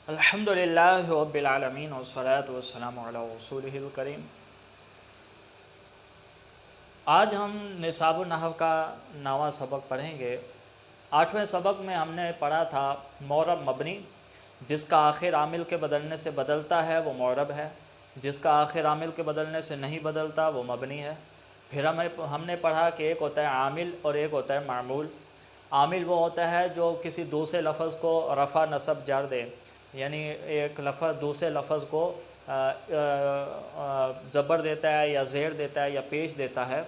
الحمدللہ رب العالمین والصلاة والسلام علی رسولہ الکریم۔ آج ہم نصاب النحو کا 9واں سبق پڑھیں گے۔ 8ویں سبق میں ہم نے پڑھا تھا معرب مبنی، جس کا آخر عامل کے بدلنے سے بدلتا ہے وہ معرب ہے، جس کا آخر عامل کے بدلنے سے نہیں بدلتا وہ مبنی ہے۔ پھر ہم نے پڑھا کہ ایک ہوتا ہے عامل اور ایک ہوتا ہے معمول۔ عامل وہ ہوتا ہے جو کسی دوسرے لفظ کو رفع نصب جر دے، یعنی ایک لفظ دوسرے لفظ کو زبر دیتا ہے یا زیر دیتا ہے یا پیش دیتا ہے،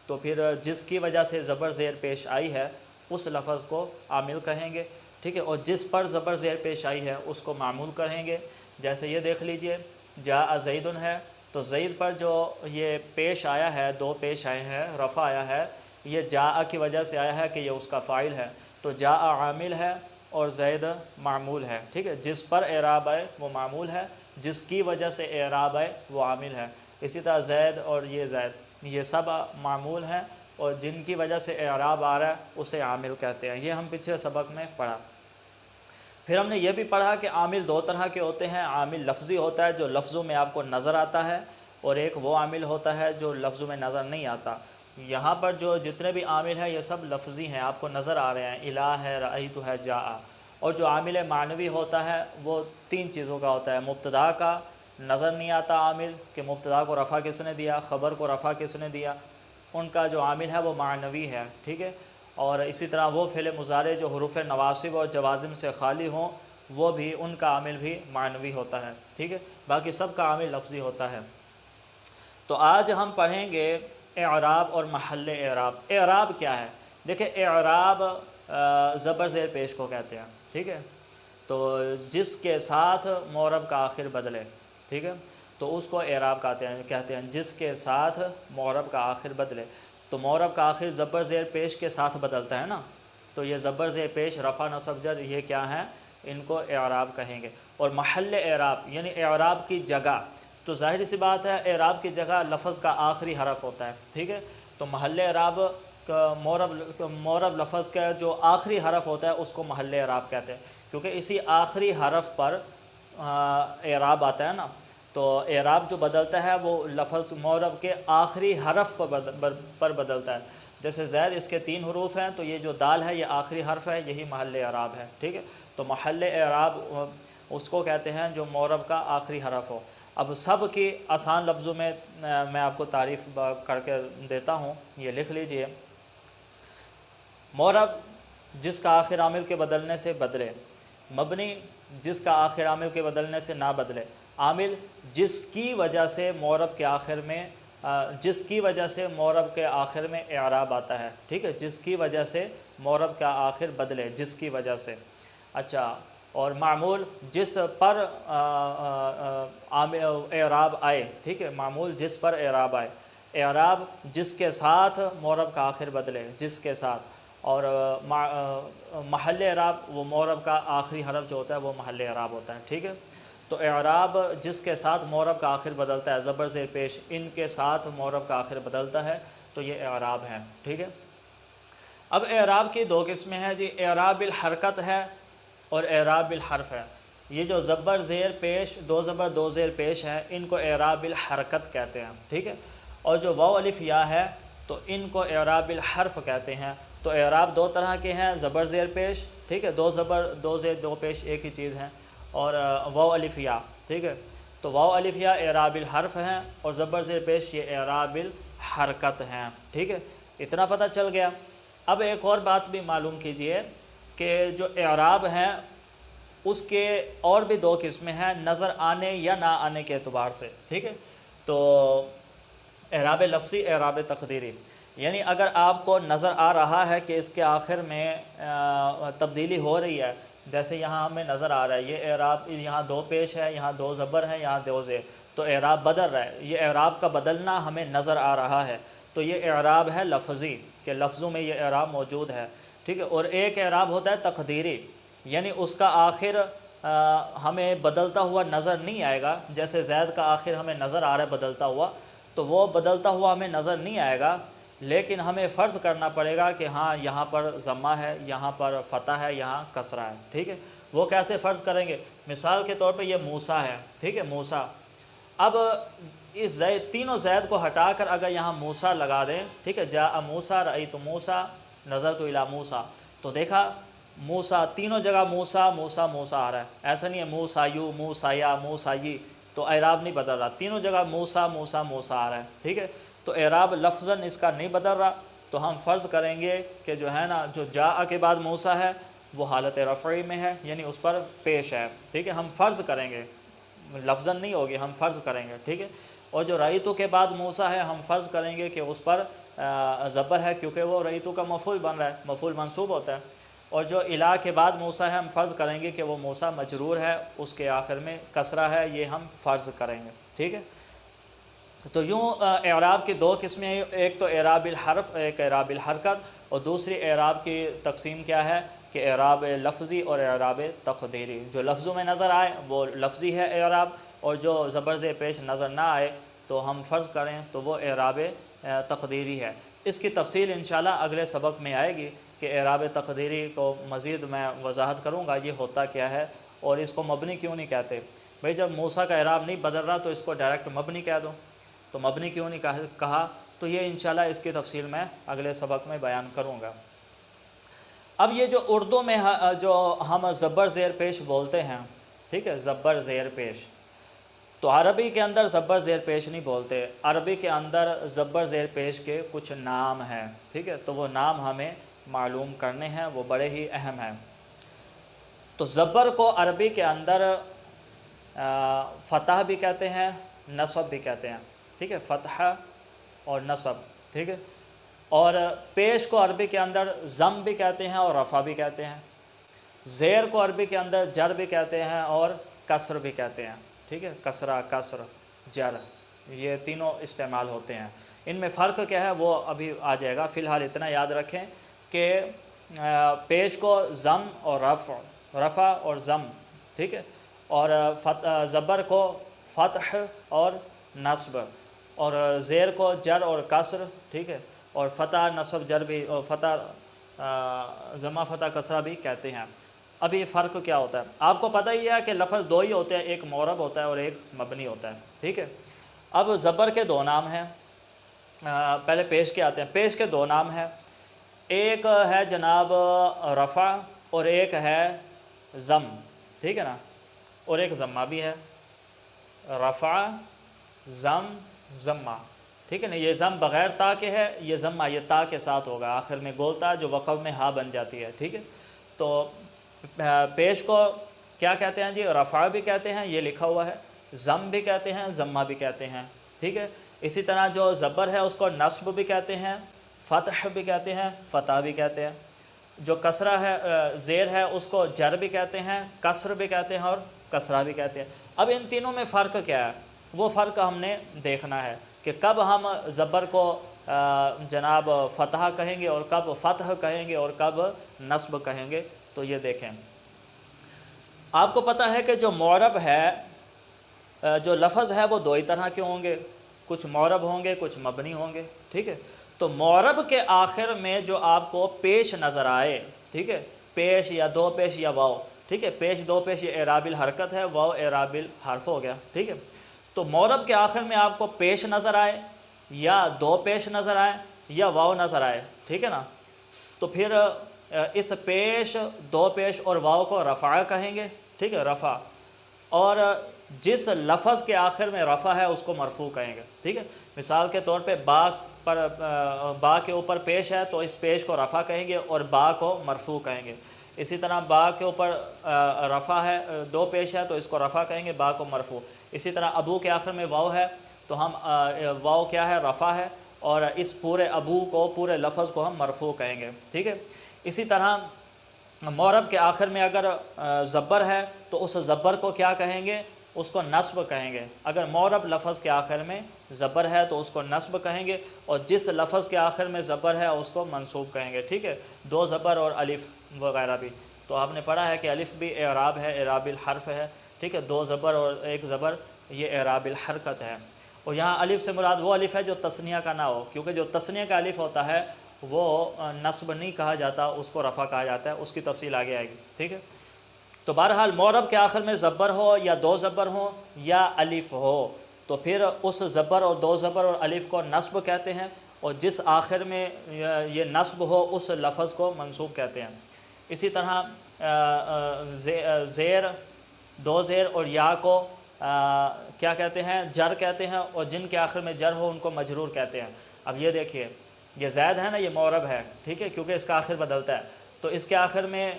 تو پھر جس کی وجہ سے زبر زیر پیش آئی ہے اس لفظ کو عامل کہیں گے، ٹھیک ہے، اور جس پر زبر زیر پیش آئی ہے اس کو معمول کہیں گے۔ جیسے یہ دیکھ لیجئے، جاء زید ہے، تو زید پر جو یہ پیش آیا ہے، دو پیش آئے ہیں، رفع آیا ہے، یہ جاء کی وجہ سے آیا ہے کہ یہ اس کا فاعل ہے، تو جاء عامل ہے اور زید معمول ہے، ٹھیک ہے، جس پر اعراب آئے وہ معمول ہے، جس کی وجہ سے اعراب آئے وہ عامل ہے۔ اسی طرح زید اور یہ زید، یہ سب معمول ہیں اور جن کی وجہ سے اعراب آ رہا ہے اسے عامل کہتے ہیں۔ یہ ہم پچھلے سبق میں پڑھا۔ پھر ہم نے یہ بھی پڑھا کہ عامل دو طرح کے ہوتے ہیں۔ عامل لفظی ہوتا ہے جو لفظوں میں آپ کو نظر آتا ہے، اور ایک وہ عامل ہوتا ہے جو لفظوں میں نظر نہیں آتا۔ یہاں پر جو جتنے بھی عامل ہیں یہ سب لفظی ہیں، آپ کو نظر آ رہے ہیں، الہ ہے، رأیت ہے، جاء۔ اور جو عامل معنوی ہوتا ہے وہ تین چیزوں کا ہوتا ہے۔ مبتدا کا نظر نہیں آتا عامل کہ مبتدا کو رفع کس نے دیا، خبر کو رفع کس نے دیا، ان کا جو عامل ہے وہ معنوی ہے، ٹھیک ہے۔ اور اسی طرح وہ فعل مضارع جو حروف نواصب اور جوازم سے خالی ہوں، وہ بھی ان کا عامل بھی معنوی ہوتا ہے، ٹھیک ہے، باقی سب کا عامل لفظی ہوتا ہے۔ تو آج ہم پڑھیں گے اعراب اور محل اعراب۔ اعراب کیا ہے؟ دیکھیں، اعراب زبر زیر پیش کو کہتے ہیں، ٹھیک ہے، تو جس کے ساتھ معرب کا آخر بدلے، ٹھیک ہے، تو اس کو اعراب کہتے ہیں جس کے ساتھ معرب کا آخر بدلے۔ تو معرب کا آخر زبر زیر پیش کے ساتھ بدلتا ہے نا، تو یہ زبر زیر پیش، رفع نصب جر، یہ کیا ہیں؟ ان کو اعراب کہیں گے۔ اور محل اعراب یعنی اعراب کی جگہ، تو ظاہر سی بات ہے اعراب کی جگہ لفظ کا آخری حرف ہوتا ہے، ٹھیک ہے، تو محل اعراب کا معرب لفظ کا جو آخری حرف ہوتا ہے اس کو محل اعراب کہتے ہیں، کیونکہ اسی آخری حرف پر اعراب آتا ہے نا، تو اعراب جو بدلتا ہے وہ لفظ معرب کے آخری حرف پر بدلتا ہے۔ جیسے زید، اس کے 3 حروف ہیں، تو یہ جو دال ہے یہ آخری حرف ہے، یہی محل اعراب ہے، ٹھیک ہے، تو محل اعراب اس کو کہتے ہیں جو معرب کا آخری حرف ہو۔ اب سب کی آسان لفظوں میں میں آپ کو تعریف کر کے دیتا ہوں، یہ لکھ لیجئے۔ معرب جس کا آخر عامل کے بدلنے سے بدلے، مبنی جس کا آخر عامل کے بدلنے سے نہ بدلے، عامل جس کی وجہ سے معرب کے آخر میں اعراب آتا ہے، ٹھیک ہے، جس کی وجہ سے معرب کا آخر بدلے، جس کی وجہ سے۔ اچھا، اور معمول جس پر اعراب آئے، ٹھیک ہے، معمول جس پر اعراب آئے، اعراب جس کے ساتھ معرب کا آخر بدلے، جس کے ساتھ۔ اور محل اعراب وہ معرب کا آخری حرف جو ہوتا ہے وہ محل اعراب ہوتا ہے، ٹھیک ہے۔ تو اعراب جس کے ساتھ معرب کا آخر بدلتا ہے، زبر زیر پیش ان کے ساتھ معرب کا آخر بدلتا ہے، تو یہ اعراب ہے، ٹھیک ہے۔ اب اعراب کی 2 قسمیں ہیں جی، اعراب الحرکت ہے اور اعراب الحرف ہے۔ یہ جو زبر زیر پیش، 2 زبر 2 زیر پیش ہیں، ان کو اعراب الحرکت کہتے ہیں، ٹھیک ہے، اور جو واو الف یا ہے تو ان کو اعراب الحرف کہتے ہیں۔ تو اعراب 2 طرح کے ہیں، زبر زیر پیش، ٹھیک ہے، 2 زبر 2 زیر 2 پیش ایک ہی چیز ہیں، اور واو الف یا، ٹھیک ہے، تو واو الف یا اعراب الحرف ہیں اور زبر زیر پیش یہ اعراب الحرکت ہیں، ٹھیک ہے، اتنا پتہ چل گیا۔ اب ایک اور بات بھی معلوم کیجئے کہ جو اعراب ہیں اس کے اور بھی 2 قسمیں ہیں، نظر آنے یا نہ آنے کے اعتبار سے، ٹھیک ہے۔ تو اعراب لفظی، اعراب تقدیری، یعنی اگر آپ کو نظر آ رہا ہے کہ اس کے آخر میں تبدیلی ہو رہی ہے، جیسے یہاں ہمیں نظر آ رہا ہے یہ اعراب، یہاں 2 پیش ہے، یہاں 2 زبر ہے، یہاں 2 زیر، تو اعراب بدل رہا ہے، یہ اعراب کا بدلنا ہمیں نظر آ رہا ہے، تو یہ اعراب ہے لفظی، کہ لفظوں میں یہ اعراب موجود ہے، ٹھیک ہے۔ اور ایک اعراب ہوتا ہے تقدیری، یعنی اس کا آخر ہمیں بدلتا ہوا نظر نہیں آئے گا، جیسے زید کا آخر ہمیں نظر آ رہا ہے بدلتا ہوا، تو وہ بدلتا ہوا ہمیں نظر نہیں آئے گا، لیکن ہمیں فرض کرنا پڑے گا کہ ہاں یہاں پر ضمہ ہے، یہاں پر فتح ہے، یہاں کسرہ ہے، ٹھیک ہے، وہ کیسے فرض کریں گے؟ مثال کے طور پہ یہ موسیٰ ہے، ٹھیک ہے، موسیٰ، اب اس تینوں زید کو ہٹا کر اگر یہاں موسیٰ لگا دیں، ٹھیک ہے، جاء موسیٰ رأیت موسیٰ نظرت الی موسیٰ، تو دیکھا موسیٰ تینوں جگہ موسیٰ موسیٰ موسیٰ آ رہا ہے، ایسا نہیں ہے موسیٰ موسیٰ موسیٰ، تو اعراب نہیں بدل رہا، تینوں جگہ موسیٰ موسیٰ موسیٰ آ رہا ہے، ٹھیک ہے، تو اعراب لفظاً اس کا نہیں بدل رہا، تو ہم فرض کریں گے کہ جو ہے نا جو جاء کے بعد موسیٰ ہے وہ حالت رفعی میں ہے، یعنی اس پر پیش ہے، ٹھیک ہے، ہم فرض کریں گے، لفظاً نہیں ہوگی، ہم فرض کریں گے، ٹھیک ہے، اور جو رأیتو کے بعد موسیٰ ہے ہم فرض کریں گے کہ اس پر زبر ہے، کیونکہ وہ رأیتو کا مفعول بن رہا ہے، مفعول منصوب ہوتا ہے، اور جو الا کے بعد موسیٰ ہے ہم فرض کریں گے کہ وہ موسیٰ مجرور ہے، اس کے آخر میں کسرہ ہے، یہ ہم فرض کریں گے، ٹھیک ہے۔ تو یوں اعراب کی دو قسمیں ہیں، ایک تو اعراب الحرف، ایک اعراب الحرکت، اور دوسری اعراب کی تقسیم کیا ہے کہ اعراب لفظی اور اعراب تقدیری، جو لفظوں میں نظر آئے وہ لفظی ہے اعراب، اور جو زبر زیر پیش نظر نہ آئے تو ہم فرض کریں تو وہ اعراب تقدیری ہے۔ اس کی تفصیل انشاءاللہ اگلے سبق میں آئے گی کہ اعراب تقدیری کو مزید میں وضاحت کروں گا یہ ہوتا کیا ہے اور اس کو مبنی کیوں نہیں کہتے۔ بھئی جب موسیٰ کا اعراب نہیں بدل رہا تو اس کو ڈائریکٹ مبنی کہہ دو، تو مبنی کیوں نہیں کہا، تو یہ انشاءاللہ اس کی تفصیل میں اگلے سبق میں بیان کروں گا۔ اب یہ جو اردو میں جو ہم زبر زیر پیش بولتے ہیں، ٹھیک ہے، زبر زیر پیش، تو عربی کے اندر زبر زیر پیش نہیں بولتے، عربی کے اندر زبر زیر پیش کے کچھ نام ہیں، ٹھیک ہے، تو وہ نام ہمیں معلوم کرنے ہیں، وہ بڑے ہی اہم ہیں۔ تو زبر کو عربی کے اندر فتح بھی کہتے ہیں، نصب بھی کہتے ہیں، ٹھیک ہے، فتح اور نصب، ٹھیک ہے، اور پیش کو عربی کے اندر ضم بھی کہتے ہیں اور رفع بھی کہتے ہیں، زیر کو عربی کے اندر جر بھی کہتے ہیں اور کسر بھی کہتے ہیں، ٹھیک ہے، کسرہ، کسر، جر، یہ تینوں استعمال ہوتے ہیں۔ ان میں فرق کیا ہے وہ ابھی آ جائے گا، فی الحال اتنا یاد رکھیں کہ پیش کو ضم اور رفع اور ضم، ٹھیک ہے، اور زبر کو فتح اور نصب، اور زیر کو جر اور کسر، ٹھیک ہے، اور فتح نصب جر بھی، اور فتح ضمہ فتح کسرہ بھی کہتے ہیں۔ اب یہ فرق کیا ہوتا ہے؟ آپ کو پتہ ہی ہے کہ لفظ دو ہی ہوتے ہیں، ایک معرب ہوتا ہے اور ایک مبنی ہوتا ہے، ٹھیک ہے۔ اب زبر کے دو نام ہیں، پہلے پیش کے آتے ہیں۔ پیش کے دو نام ہیں، ایک ہے جناب رفع اور ایک ہے ضم، ٹھیک ہے نا، اور ایک ضمہ بھی ہے، رفع، ضم، ضمہ، ٹھیک ہے نا، یہ ضم بغیر تا کے ہے، یہ ضمہ یہ تا کے ساتھ ہوگا، آخر میں گولتا جو وقف میں ہا بن جاتی ہے، ٹھیک ہے۔ تو پیش کو کیا کہتے ہیں جی؟ رفع بھی کہتے ہیں، یہ لکھا ہوا ہے، ضم بھی کہتے ہیں، ضمہ بھی کہتے ہیں، ٹھیک ہے۔ اسی طرح جو زبر ہے اس کو نصب بھی کہتے ہیں، فتح بھی کہتے ہیں، فتح بھی کہتے ہیں۔ جو کسرہ ہے، زیر ہے، اس کو جر بھی کہتے ہیں، کسر بھی کہتے ہیں اور کسرہ بھی کہتے ہیں۔ اب ان تینوں میں فرق کیا ہے؟ وہ فرق ہم نے دیکھنا ہے کہ کب ہم زبر کو جناب فتح کہیں گے اور کب فتح کہیں گے اور کب نصب کہیں گے، تو یہ دیکھیں۔ آپ کو پتہ ہے کہ جو معرب ہے، جو لفظ ہے وہ دو ہی طرح کے ہوں گے، کچھ معرب ہوں گے، کچھ مبنی ہوں گے، ٹھیک ہے۔ تو معرب کے آخر میں جو آپ کو پیش نظر آئے، ٹھیک ہے، پیش یا دو پیش یا واو، ٹھیک ہے، پیش دو پیش یہ اعراب الحرکت ہے، واو اعراب الحرف ہو گیا، ٹھیک ہے۔ تو معرب کے آخر میں آپ کو پیش نظر آئے یا دو پیش نظر آئے یا واو نظر آئے، ٹھیک ہے نا، تو پھر اس پیش، دو پیش اور واو کو رفع کہیں گے، ٹھیک ہے، رفع، اور جس لفظ کے آخر میں رفع ہے اس کو مرفوع کہیں گے، ٹھیک ہے۔ مثال کے طور پہ با کے اوپر پیش ہے تو اس پیش کو رفع کہیں گے اور با کو مرفوع کہیں گے۔ اسی طرح با کے اوپر رفع ہے، دو پیش ہے تو اس کو رفع کہیں گے، با کو مرفوع۔ اسی طرح ابو کے آخر میں واو ہے تو ہم واو کیا ہے؟ رفع ہے، اور اس پورے ابو کو، پورے لفظ کو ہم مرفوع کہیں گے، ٹھیک ہے۔ اسی طرح معرب کے آخر میں اگر زبر ہے تو اس زبر کو کیا کہیں گے؟ اس کو نصب کہیں گے۔ اگر معرب لفظ کے آخر میں زبر ہے تو اس کو نصب کہیں گے، اور جس لفظ کے آخر میں زبر ہے اس کو منصوب کہیں گے، ٹھیک ہے، دو زبر اور الف وغیرہ بھی۔ تو آپ نے پڑھا ہے کہ الف بھی اعراب ہے، اعراب الحرف ہے، ٹھیک ہے، دو زبر اور ایک زبر یہ اعراب الحرکت ہے۔ اور یہاں الف سے مراد وہ الف ہے جو تثنیہ کا نہ ہو، کیونکہ جو تثنیہ کا الف ہوتا ہے وہ نصب نہیں کہا جاتا، اس کو رفع کہا جاتا ہے، اس کی تفصیل آگے آئے گی، ٹھیک ہے۔ تو بہرحال معرب کے آخر میں زبر ہو یا دو زبر ہوں یا الف ہو تو پھر اس زبر اور دو زبر اور الف کو نصب کہتے ہیں، اور جس آخر میں یہ نصب ہو اس لفظ کو منصوب کہتے ہیں۔ اسی طرح زیر، دو زیر اور یا کو کیا کہتے ہیں؟ جر کہتے ہیں، اور جن کے آخر میں جر ہو ان کو مجرور کہتے ہیں۔ اب یہ دیکھیے، یہ زید ہے نا، یہ معرب ہے، ٹھیک ہے، کیونکہ اس کا آخر بدلتا ہے، تو اس کے آخر میں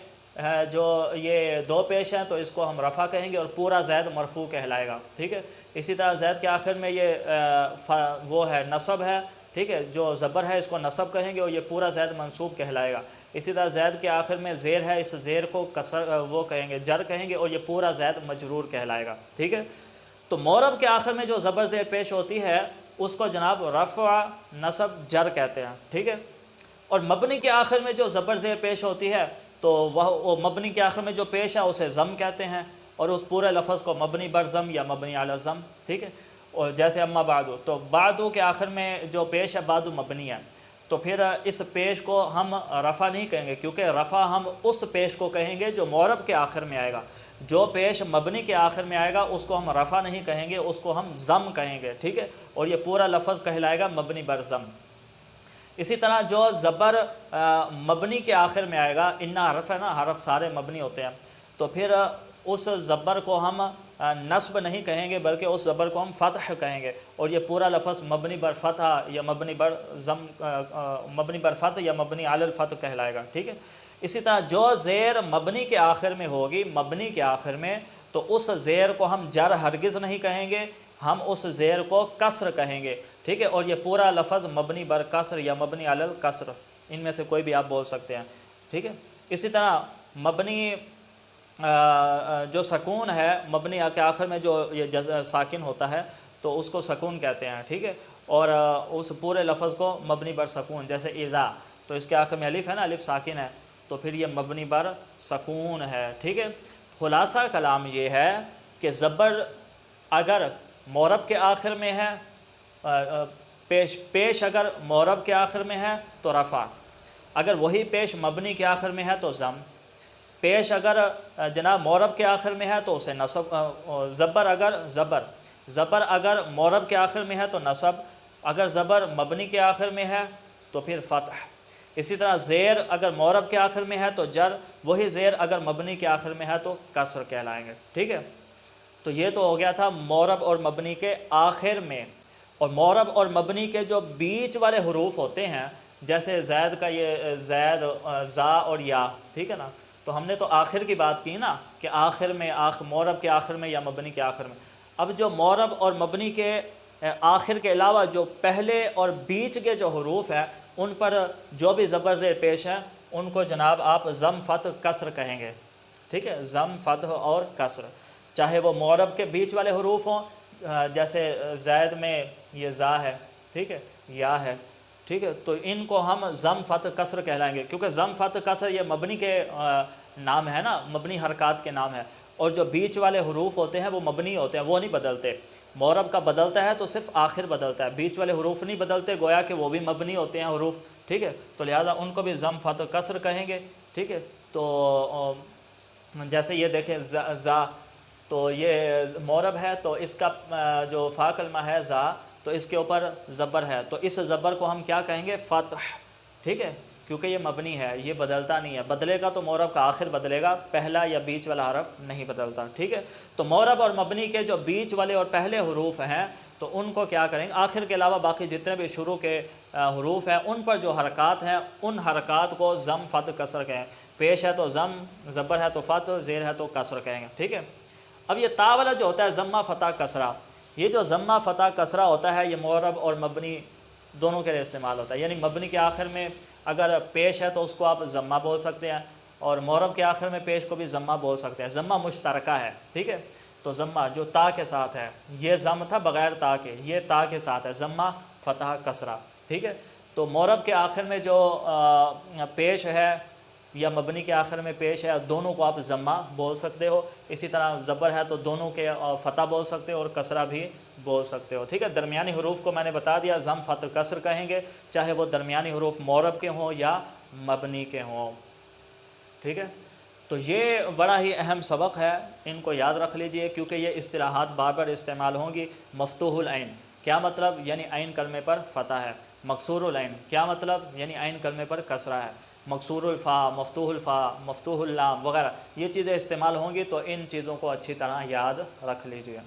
جو یہ دو پیش ہیں تو اس کو ہم رفع کہیں گے اور پورا زید مرفوع کہلائے گا، ٹھیک ہے۔ اسی طرح زید کے آخر میں یہ وہ ہے نصب ہے، ٹھیک ہے، جو زبر ہے اس کو نصب کہیں گے اور یہ پورا زید منصوب کہلائے گا۔ اسی طرح زید کے آخر میں زیر ہے، اس زیر کو کسر وہ کہیں گے، جر کہیں گے، اور یہ پورا زید مجرور کہلائے گا، ٹھیک ہے۔ تو معرب کے آخر میں جو زبر زیر پیش ہوتی ہے اس کو جناب رفع، نصب، جر کہتے ہیں، ٹھیک ہے۔ اور مبنی کے آخر میں جو زبر زیر پیش ہوتی ہے تو وہ مبنی کے آخر میں جو پیش ہے اسے ضم کہتے ہیں، اور اس پورے لفظ کو مبنی بر ضم یا مبنی علی ضم، ٹھیک ہے۔ اور جیسے اما بعدو، تو بعدو کے آخر میں جو پیش ہے بعدو مبنی ہے، تو پھر اس پیش کو ہم رفع نہیں کہیں گے، کیونکہ رفع ہم اس پیش کو کہیں گے جو معرب کے آخر میں آئے گا۔ جو پیش مبنی کے آخر میں آئے گا اس کو ہم رفع نہیں کہیں گے، اس کو ہم ضم کہیں گے، ٹھیک ہے، اور یہ پورا لفظ کہلائے گا مبنی بر ضم۔ اسی طرح جو زبر مبنی کے آخر میں آئے گا، ان حرف ہے نا، حرف سارے مبنی ہوتے ہیں، تو پھر اس زبر کو ہم نصب نہیں کہیں گے بلکہ اس زبر کو ہم فتح کہیں گے، اور یہ پورا لفظ مبنی بر فتح یا مبنی بر ضم، مبنی بر فتح یا مبنی علی الفتح کہلائے گا، ٹھیک ہے۔ اسی طرح جو زیر مبنی کے آخر میں ہوگی، مبنی کے آخر میں، تو اس زیر کو ہم جر ہرگز نہیں کہیں گے، ہم اس زیر کو کسر کہیں گے، ٹھیک ہے، اور یہ پورا لفظ مبنی بر کسر یا مبنی علی الکسر، ان میں سے کوئی بھی آپ بول سکتے ہیں، ٹھیک ہے۔ اسی طرح مبنی جو سکون ہے، مبنی کے آخر میں جو یہ ساکن ہوتا ہے تو اس کو سکون کہتے ہیں، ٹھیک ہے، اور اس پورے لفظ کو مبنی بر سکون، جیسے اذا، تو اس کے آخر میں الف ہے نا، الف ساکن ہے تو پھر یہ مبنی بر سکون ہے، ٹھیک ہے۔ خلاصہ کلام یہ ہے کہ زبر اگر معرب کے آخر میں ہے، پیش اگر معرب کے آخر میں ہے تو رفع، اگر وہی پیش مبنی کے آخر میں ہے تو ضم، پیش اگر جناب معرب کے آخر میں ہے تو اسے نصب، زبر اگر معرب کے آخر میں ہے تو نصب، اگر زبر مبنی کے آخر میں ہے تو پھر فتح۔ اسی طرح زیر اگر معرب کے آخر میں ہے تو جر، وہی زیر اگر مبنی کے آخر میں ہے تو کسر کہلائیں گے، ٹھیک ہے۔ تو یہ تو ہو گیا تھا معرب اور مبنی کے آخر میں، اور معرب اور مبنی کے جو بیچ والے حروف ہوتے ہیں، جیسے زید کا یہ زید، زا اور یا، ٹھیک ہے نا، تو ہم نے تو آخر کی بات کی نا کہ آخر میں، معرب کے آخر میں یا مبنی کے آخر میں۔ اب جو معرب اور مبنی کے آخر کے علاوہ جو پہلے اور بیچ کے جو حروف ہیں ان پر جو بھی زبر زیر پیش ہے ان کو جناب آپ ضم، فتح، کسر کہیں گے، ٹھیک ہے، ضم، فتح اور کسر، چاہے وہ معرب کے بیچ والے حروف ہوں، جیسے زید میں یہ زا ہے، ٹھیک ہے، یا ہے، ٹھیک ہے، تو ان کو ہم ضم، فتح، کسر کہلائیں گے، کیونکہ ضم، فتح، کسر یہ مبنی کے نام ہے نا، مبنی حرکات کے نام ہے، اور جو بیچ والے حروف ہوتے ہیں وہ مبنی ہوتے ہیں، وہ نہیں بدلتے۔ معرب کا بدلتا ہے تو صرف آخر بدلتا ہے، بیچ والے حروف نہیں بدلتے، گویا کہ وہ بھی مبنی ہوتے ہیں حروف، ٹھیک ہے، تو لہذا ان کو بھی ضم، فتح، کسر کہیں گے، ٹھیک ہے۔ تو جیسے یہ دیکھیں زا، تو یہ معرب ہے تو اس کا جو فا کلمہ ہے زا، تو اس کے اوپر زبر ہے، تو اس زبر کو ہم کیا کہیں گے؟ فتح، ٹھیک ہے، کیونکہ یہ مبنی ہے، یہ بدلتا نہیں ہے، بدلے گا تو معرب کا آخر بدلے گا، پہلا یا بیچ والا حرف نہیں بدلتا، ٹھیک ہے۔ تو معرب اور مبنی کے جو بیچ والے اور پہلے حروف ہیں تو ان کو کیا کریں گے؟ آخر کے علاوہ باقی جتنے بھی شروع کے حروف ہیں ان پر جو حرکات ہیں ان حرکات کو ضم، فتح، کسر کہیں، پیش ہے تو ضم، زبر ہے تو فتح، زیر ہے تو کسر کہیں گے، ٹھیک ہے۔ اب یہ تا والا جو ہوتا ہے ضمہ، فتح، کسرہ، یہ جو ضمہ، فتح، کسرہ ہوتا ہے یہ معرب اور مبنی دونوں کے لیے استعمال ہوتا ہے، یعنی مبنی کے آخر میں اگر پیش ہے تو اس کو آپ ضمہ بول سکتے ہیں، اور معرب کے آخر میں پیش کو بھی ضمہ بول سکتے ہیں، ضمہ مشترکہ ہے، ٹھیک ہے۔ تو ضمہ جو تا کے ساتھ ہے، یہ ضم تھا بغیر تا کے، یہ تا کے ساتھ ہے، ضمہ، فتح، کسرہ، ٹھیک ہے۔ تو معرب کے آخر میں جو پیش ہے یا مبنی کے آخر میں پیش ہے، دونوں کو آپ ضمہ بول سکتے ہو، اسی طرح زبر ہے تو دونوں کے فتح بول سکتے ہو اور کسرہ بھی بول سکتے ہو، ٹھیک ہے۔ درمیانی حروف کو میں نے بتا دیا، ضم، فتح، کسر کہیں گے، چاہے وہ درمیانی حروف معرب کے ہوں یا مبنی کے ہوں، ٹھیک ہے۔ تو یہ بڑا ہی اہم سبق ہے، ان کو یاد رکھ لیجئے، کیونکہ یہ اصطلاحات بار بار استعمال ہوں گی۔ مفتوح العین کیا مطلب؟ یعنی عین کلمے پر فتح ہے۔ مکسور العین کیا مطلب؟ یعنی عین کلمے پر کسرہ ہے۔ مکسور الفا، مفتوح اللام وغیرہ یہ چیزیں استعمال ہوں گی، تو ان چیزوں کو اچھی طرح یاد رکھ لیجئے۔